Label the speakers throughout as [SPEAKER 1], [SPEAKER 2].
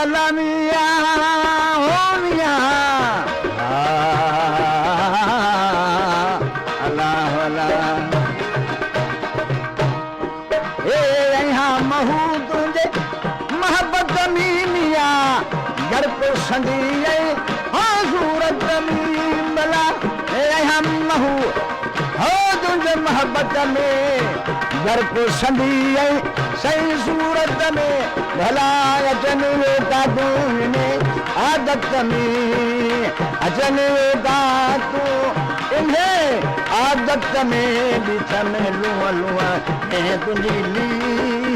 [SPEAKER 1] अल्लाह मियां हो मियां अल्लाह अल्लाह ए यहाँ महू तुझे मोहब्बत में मियां घर को संदी हाँ सूरत में बला ए यहाँ महू हो तुझे मोहब्बत में घर को संदी सही सूरत में भला अचन का तूने आदत में अचन का तू इन्हें आदत में बिछ में लुआ लुआ मैं तुझी ली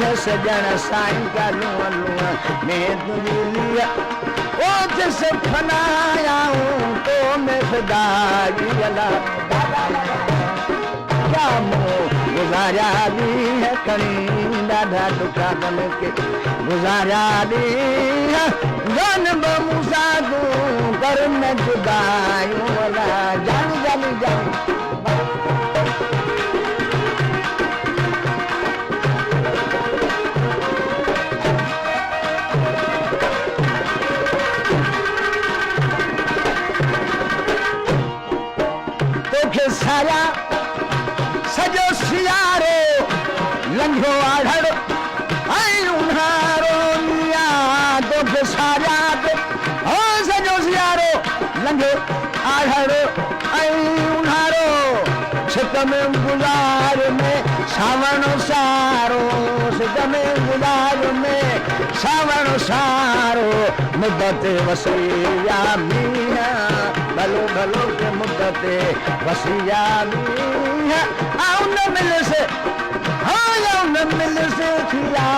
[SPEAKER 1] है सजन साईं का लुआ लुआ मैं तुझी लिया ओ जिसे फनाया हूँ तो मैं फिदाई अल्लाह क्या मोह गुजारा दी है कणी दादा दुखा बन के गुजारा दी है जान बमुसा दूं कर मैं जुदायूं वाला जान जान जान तो के साया सजो सियारो लंघो आढ़ आई उन्हारो मिया तो के साया ओ सजो सियारो लंघो आढ़ आई उन्हारो छित में गुजार में सावण सारो छित में गुजार में सावण सारो मुद्दत वसिया मिया भलो भलो के मुद्दत वसिया मिया आओ न मिल से हाँ आओ न मिल से खिला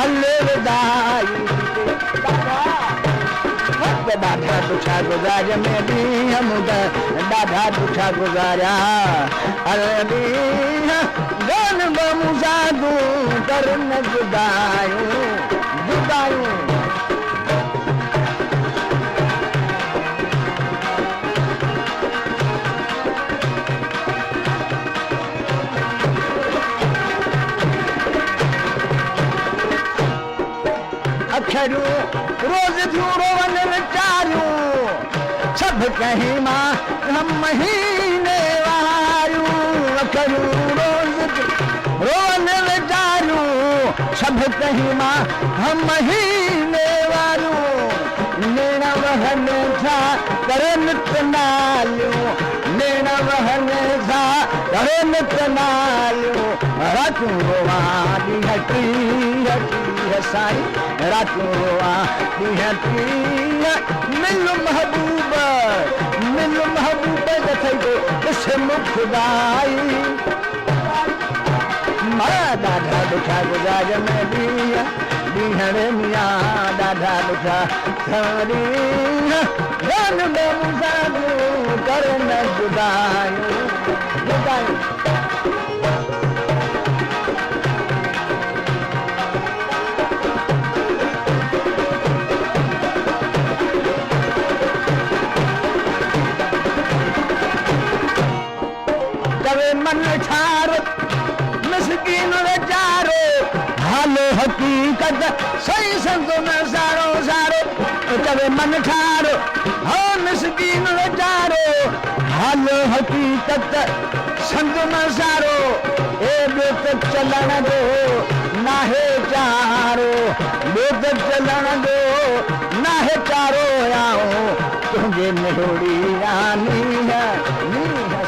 [SPEAKER 1] अलविदाई दादा दुखा गुजार में भी हम दादा दुखा गुजारा अलवी गन बमुसा दूं कर न जुदायूं जुदायूं अखरूं रोज थियूं रोवन विचारियूं सभु कहीं मां हम महीने वारियूं अखरूं रोज रोवन विचारियूं सभु कहीं मां हम महीने वारियूं नेण वहन था करे नित नालियूं नेण वहन था करे नित नालियूं रातूं रोवा ॾींहं टीह साईं रातूं रोवा ॾींहं टीह मिल महबूब नथई तो ॾिस खुदाई मां ॾाढा ॾुखा गुज़ार में ॾींहं रे मियां ॾाढा ॾुखा ॾींहं गन बमुसा दूं कर न जुदायूं जुदायूं मन ठार मिसकीन वीचारो हालो हकीकत सही संत में सारो सारो कवे मन ठार हो मिसकीन वीचारो हालो हकीकत संत में सारो ए बेत चलन दो नाहे चारो बेत चलन दो नाहे चारो आओ तुझे निहोड़ी रानी है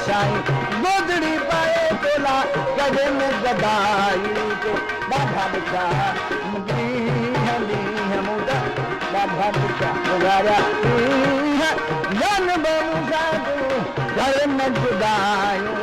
[SPEAKER 1] साईं गोदड़ी पाए तोला गजे में गदाई को ॾाढा ॾुखा ॾींहं मुदा ॾाढा ॾुखा गुज़ारिया ॾींहं जन बमुसा दूं घर में जुदायूं